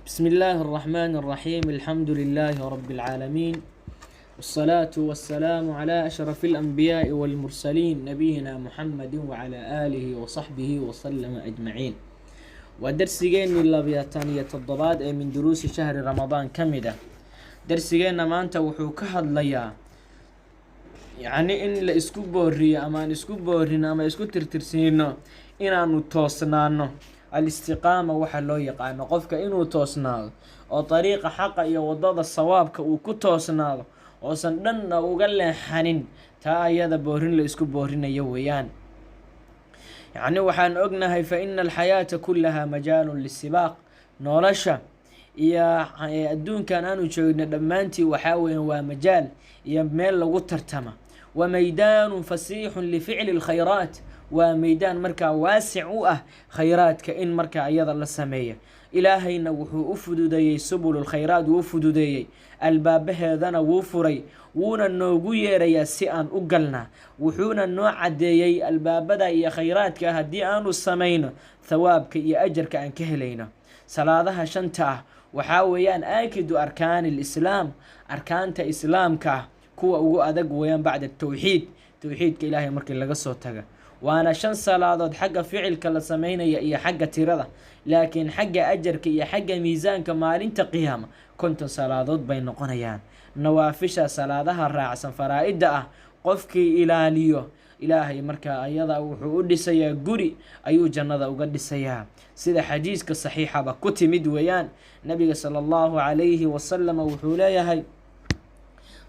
بسم الله الرحمن الرحيم. الحمد لله رب العالمين، والصلاة والسلام على أشرف الأنبياء والمرسلين نبينا محمد وعلى آله وصحبه وسلم أجمعين. ودرسيين اللبياتانية الضباد من دروس شهر رمضان كمدة. درسيين ما أنت وحوكها ليا يعني إن لإسكو بوري أما إسكو بورينا أما إسكو ترترسينا إن أنو توصنانو الاستقامة waxa loo yaqaano qofka inuu toosnaado oo dariiqa xaqa iyo wadada sawaabka uu ku toosnaado oo san dhanna uga leexanin taa ayada boorin la isku boorinayo weeyaan. يعني waxaan ognahay fa inna alxayaata kullaha majaalun lisibaq, nolosha iyo adduunkan aanu joogno dhammaantii waxa weeyaan waa majaal iyo meel lagu tartama, wa maydaanun fasiixun lificli alkhayraat, waa meydaan markaa waasic u ah khayraadka in markaa iyada la sameeyo. ilaahayna wuxuu u fududeeyey subulul khayraad, wuu fududeeyey albaabaheedana wuu furay, wuuna noogu yeerayaa si aan u galnaa, wuxuuna noo cadeeyey albaabada iyo khayraadka haddii aanu samayno thawaabka iyo ajarka aan ka helayno. salaadaha shanta ah waxaa weeyaan aakidu arkaani lislaam, arkaanta islaamka kuwa ugu adag weeyaan bacda tawxiid, tawxiidka ilaahay markii laga soo taga. waana 5 salaadood xagga ficilka la sameynaya iyo xagga tirada, laakiin xagga ajarka iyo xagga miisaanka maalinta qiyaama 50 salaadood bay noqonayaan. nawaafisha salaadaha raacsan faraa'ida ah qofkii ilaaliyo, ilaahay markaa ayada wuxuu u dhisayaa guri ayuu jannada uga dhisayaa, sida xadiiska saxiixaba ku timid weeyaan. nabiga sallallahu alayhi wa sallam wuxuu leeyahay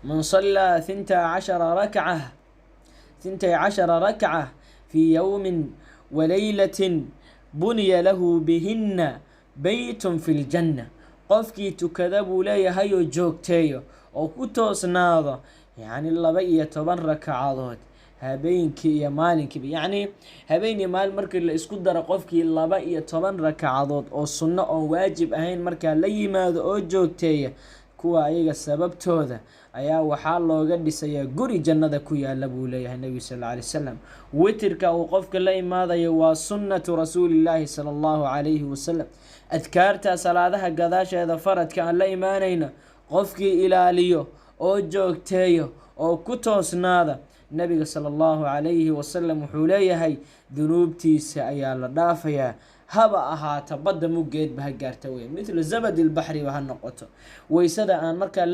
man salla 12 rak'ah في يوم وليلة بني له بهن بيت في الجنة. قفكي تكذبوا لا يهيو جوكتيو أو كتوسناضة يعني الله بقي يتبرك عضوت هبينك يا مالك، يعني هبين مال مركز الاسكو در قفكي الله بقي يتبرك عضوت أو سنة أو واجب أهين مركز لي ماذا أو جوكتيو kuwa ayaga sababtooda ayaa waxaa looga dhisayaa guri jannada ku yaala buu leeyahay nabi sallallahu alayhi wasallam. witirka uu qofka la imaadayo waa sunnatu rasuulillahi sallallahu alayhi wasallam. adkaarta salaadaha gadaasheeda faradka aan la imaanayna qofkii ilaaliyo oo joogteeyo oo ku toosnaada, nabiga sallallahu alayhi wasallam wuxuu leeyahay dunuubtiisa ayaa la dhaafayaa, haba ahaata badda mugeed ba gaarta weey mithla zabad al-bahri wa noqoto. weysada aan markaa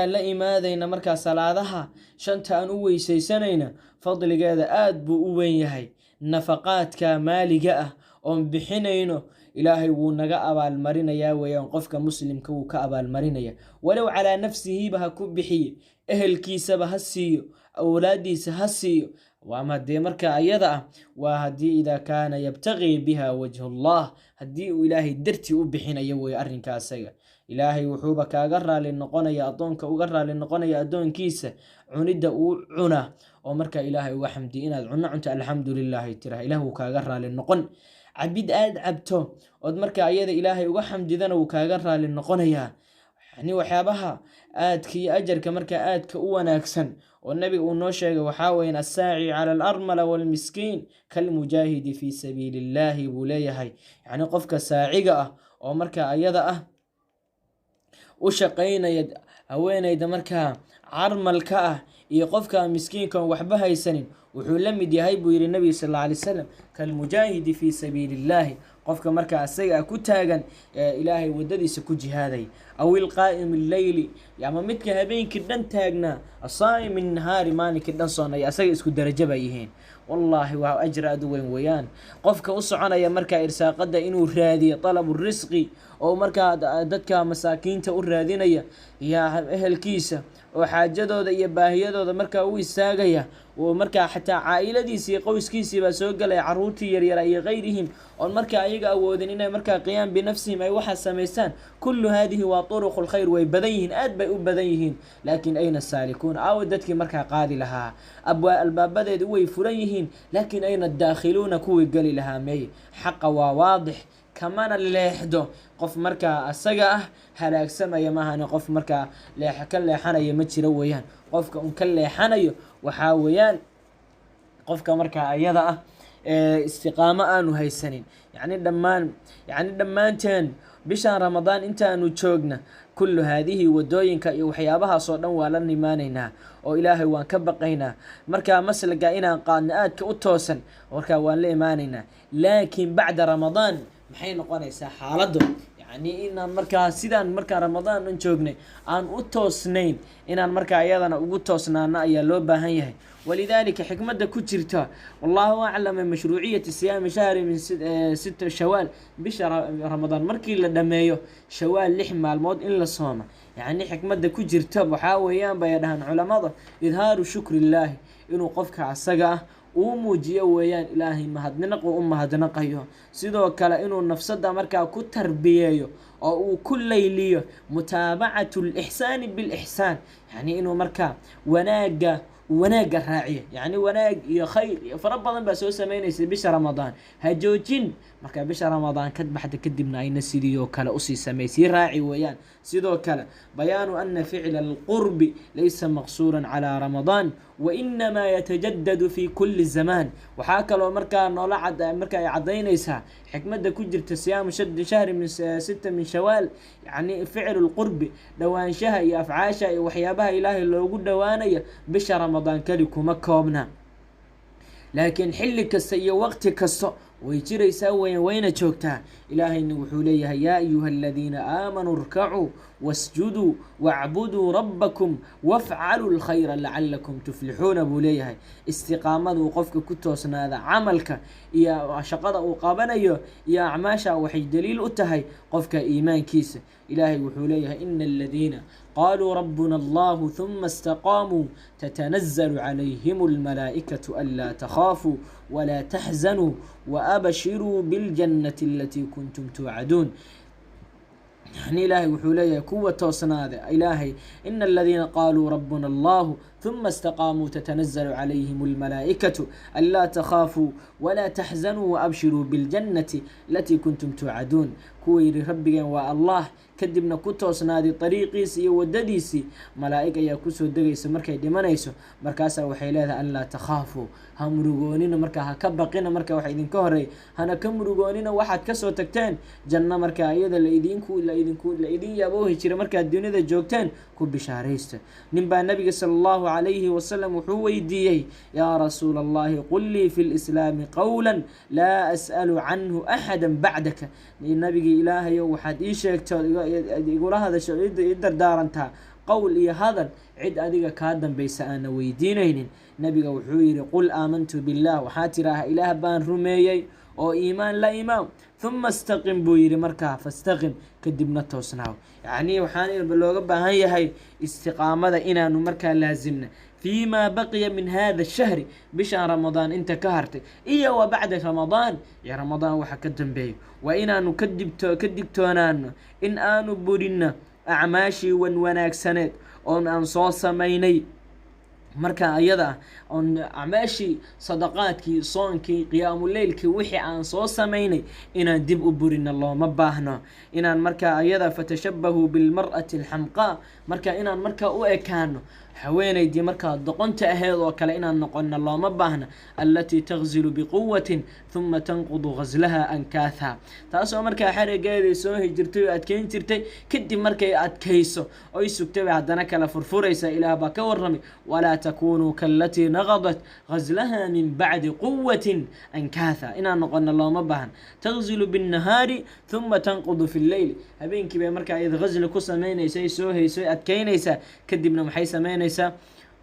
la imaanayno markaa salaadaha shanta aan u weysaysanayna fadligeeda aad buu u weyn yahay. nafaqaadka maaliga ah oo bixinayno ilaahay wuu naga abaal marinayaa weeyaan, qofka muslimka wuu ka abaal marinaya walow ala nafsihi ba ku bixiyo, ehelkiisaba ha siiyo, awlaadiisa ha siiyo. waama dee marka ayada ah waa hadii ida kaana yabtaqi biha wajhu Allah, hadii uu ilaahay dartii u bixinayo way arinkaasaga. ilaahay wuxuuba kaaga raali noqonaya adoonka uga raali noqonaya adoonkiisa cunida uu cuna oo marka ilaahay uga xamdi inaad cunto alxamdulillah tira ilaahu uu kaaga raali noqon. cabid aad cabto oo marka ayada ilaahay uga xamdidana uu kaaga raali noqonaya. يعني waxyaabaha aadka iyo ajarka marka aadka u wanaagsan oo nabiga uu noo sheegay waxa weeyaan as-saa'i 'ala al-armala wal miskiin kal mujahid fi sabilillah buu leeyahay. yani qofka saaciga ah oo marka ayada ah u shaqeynaya haweeneyda marka armalka ah iyo qofka miskiinka waxba haysanin wuxuu la mid yahay buu yiri nabiga sallallahu alayhi wasallam kal mujahid fi sabilillah, qofka marka asaga ku taagan ilaahay wadadiisa ku jihaaday. aw al-qaa'im al-layli, ama midka habeenkii dhan taagna, asaa'im an-nahaari maalinki dhan soonay, asaga isku darajo bay yihiin. wallahi waa ajr aad weyn weeyaan. qofka u soconaya marka irsaaqada inuu raadiyo talabu rizqi oo marka dadka masaakiinta u raadinaya ya ehelkiisa oo xaajadooda iyo baahiyadooda marka uu istaagaya, oo marka xataa caa'iladiisa iyo qoyskiisa soo galay caruurtii yar yar iyo qeyrihim oo marka ayaga awoodin inay marka qiyam binafsihim ay waxa sameeysan. kullu hadhihi wa turuqul khayr way badan yihiin, aad bay u badan yihiin, laakiin ayna saalikuun aw dadkii marka qaadi lahaa albaabadeedu way furan yihiin, laakiin ayna daakhiluuna kuwi gali lahaa meey xaqa waa waadix kamana leexdo. qof marka asaga ah halaagsamaya maahan, qof marka ka leexanayo ma jiro weeyaan. qofka ka leexanayo waxa weeyaan qofka marka ayada ah istiqaamo aanu haysanin. yacni dhammaanteen bishaan ramadaan intaanu joogna kullu haadihi wadooyinka iyo waxyaabahaasoo dhan waa la nimaanaynaa oo ilaahay waan ka baqaynaa. markaa maslaga inaan qaadno aadka u toosan markaa waan la imaanaynaa. laakiin bacda ramadaan maxay noqonaysaa xaaladdu? yacni inaan markaa sidaan markaa ramadaan an joognay aan u toosnayn inaan markaa iyadana ugu toosnaano ayaa loo baahan yahay. walidaalika xikmadda ku jirta wallahu aclama mashruuciyati siyaami shahri min 6 shawaal, bisha ramadaan markii la dhameeyo shawaal 6 maalmood in la sooma. yacni xikmadda ku jirta waxaa weeyaan bay dhahaan culamada idhaaru shukriillaahi, inuu qofka asaga ah uu muujiyo weeyaan ilaahay mahadnaq u mahadnaqayo. sidoo kale inuu nafsada markaa ku tarbiyeeyo oo uu ku layliyo mutaabacatu lixsaani bilixsaan, yacni inuu markaa wanaaga raaciyo. yacni wanaag iyo khayr iyo fara badan baa soo sameynaysa bisha ramadaan, ha joojin. marka bisha ramadaan ka baxda kadibna ayna sidoo kale usii samaysii raaci weeyaan. sidoo kale bayaanu ana ficla alqurbi laysa maqsuuran calaa ramadaan wainamaa yatajadadu fi kuli zamaan. waxaa kaloo markaa noola marka ay cadaynaysaa xikmadda ku jirta siyaamu shahri min 6 min shawaal, yacni ficlu lqurbi dhowaanshaha iyo afcaasha iyo waxyaabaha ilaahay loogu dhowaanayo bisha ramadaan keli kuma koobna, laakiin xilli kasta iyo waqti kasta way jiraysaa wayna joogtaa. ilaahayna wuxuu leeyahay yaa ayuha aladiina aamanuu irkacuu wasjuduu wacbuduu rabbakum wafcaluu lkhayra lacalakum tuflixuuna buu leeyahay. istiqaamaduu qofka ku toosnaada camalka iyo shaqada uu qabanayo iyo acmaasha waxay daliil u tahay qofka iimaankiisa. ilaahay wuxuu leeyahay ina aladiina qaluu rabbuna allahu ثuma istaqaamuu tatanazalu calayhim almalaa'ikatu anlaa takhaafuu walaa taxzanuu waabashiruu biاljannati alatii kuntum tuucaduun. يعني إلهي وحوليه كوة توسناده إلهي إن الذين قالوا ربنا الله ثم استقاموا تتنزل عليهم الملائكة ألا تخافوا ولا تحزنوا وأبشروا بالجنة التي كنتم توعدون. كوير ربي والله كدبنا كتوسنادي طريقيسي ودديسي ملائكة يكسو دغيس مركا دمانيسو مركاسا وحيلها ألا تخافوا همرغونين مركا هكبقين مركا وحيدين كهري هنا كمرغونين واحد كسو تكتين جنة مركا أيضا لإيدين يابوه جيرا مركا الدنيا دا جوكتين كو بشاريست نبا النبي صلى الله عليه وسلم وحوي ديي يا رسول الله قل لي في الإسلام قولا لا أسأل عنه أحدا بعدك. النبي إلهي وحد إيشيك يقول هذا شيء يدر دارنتها قول إيه هذا عد أديك كادم بيسأنا ويدينين. نبي وحوير قل آمنت بالله وحاتراها إله بان رميي أو إيمان لا إيمان ثم استقم بوير مركها فاستقم كدبنا توسناو. يعني وحاني باللوغة هاي استقامة إنا نمركها لازمنا فيما بقي من هذا الشهر بشهر رمضان انت كهرت إيه وبعد رمضان يا رمضان وحكدم بيه وإنا نكدب تونان إن آنو بورنا أعماشي وناك سنة أن أنصاص ميني marka ayada on acmaashi sadaqaadkii soonkii qiyaamuleylkii wixii aan soo sameynay inaan dib u burino looma baahno. inaan marka ayada fatashabahu bilmar'ati alhamqa marka inaan marka u ekaano haweenaydii marka doqonta aheed oo kale inaan noqono looma baahna. allati taghzilu biquwwatin thumma tanqudu ghazlaha ankatha taasoo marka xarigeeday soo hijirtay oo adkeyn jirtay kadib markay adkayso oo sugtay hadana kala furfuraysa ilaah ba ka warramay wala takunu kallati naqadat ghazlaha min ba'di quwwatin ankatha inaan noqono looma baahna. taghzilu bin nahari thumma tanqudu fil layl habeenkii bay marka ay ghazl ku sameeynaysa soo heysay adkeynaysa kadibna maxay sameynaysa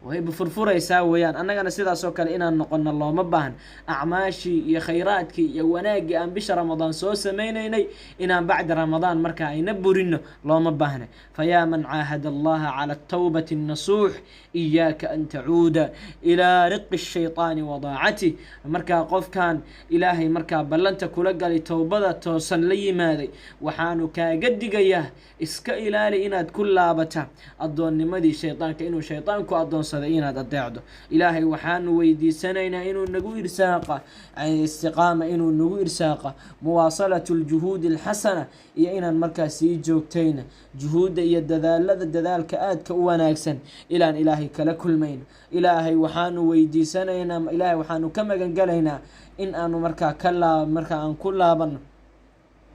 way bufurfuraysaa weeyaan. annagana sidaas oo kale inaan noqono looma baahan. acmaashii iyo khayraadkii iyo wanaagii aan bisha ramadaan soo sameynaynay inaan bacda ramadaan marka ayna burino looma baahna. fayaa man caahada allaha cala atawbati nasuux iyaaka an tacuuda ilaa riqi shaytaani wadaacatih. markaa qofkan ilaahay markaa ballanta kula galay towbada toosan la yimaaday waxaanu kaaga digayaa iska ilaali inaad ku laabata addoonnimadii shaytaanka inuu shaytaanku addoon toosada inaad adeecdo. ilaahay waxaanu weydiisanaynaa inuu nagu irsaaqa istiqaama, inuu nagu irsaaqa muwaasalatu ljuhuudi alxasana, iyo inaan markaas sii joogtayna juhuudda iyo dadaalka aadka u wanaagsan ilaan ilaahay kala kulmayno. ilaahay waxaanu weydiisanaynaa, ilaahay waxaanu ka magangalaynaa in aanu markaa aan ku laabano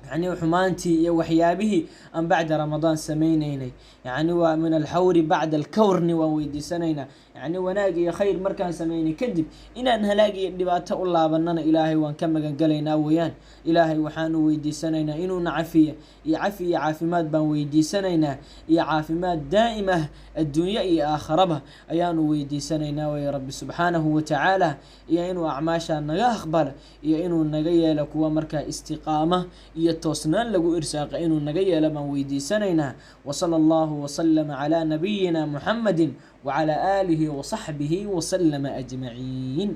يعني xumaantii iyo waxyaabihii aan bacda ramadaan sameynaynay, yani waa min alxawri bacda alkawrni waan weydiisanaynaa. yani wanaag iyo khayr markaan sameynay kadib inaan halaag iyo dhibaato u laabanana ilaahay waan ka magan galaynaa weeyaan. ilaahay waxaanu weydiisanaynaa inuuna cafiya iyo cafi iyo caafimaad baan weydiisanaynaa, iyo caafimaad daa'im ah adduunyo iyo aakharaba ayaanu weydiisanaynaa way rabbi subxaanahu watacaala, iyo inuu acmaashaa naga aqbala, iyo inuu naga yeelo kuwa markaa istiqaama iyo toosnaan lagu irsaaqa inuu naga yeelo baan weydiisanaynaa. وصلى الله وسلم على نبينا محمد وعلى آله وصحبه وسلم أجمعين.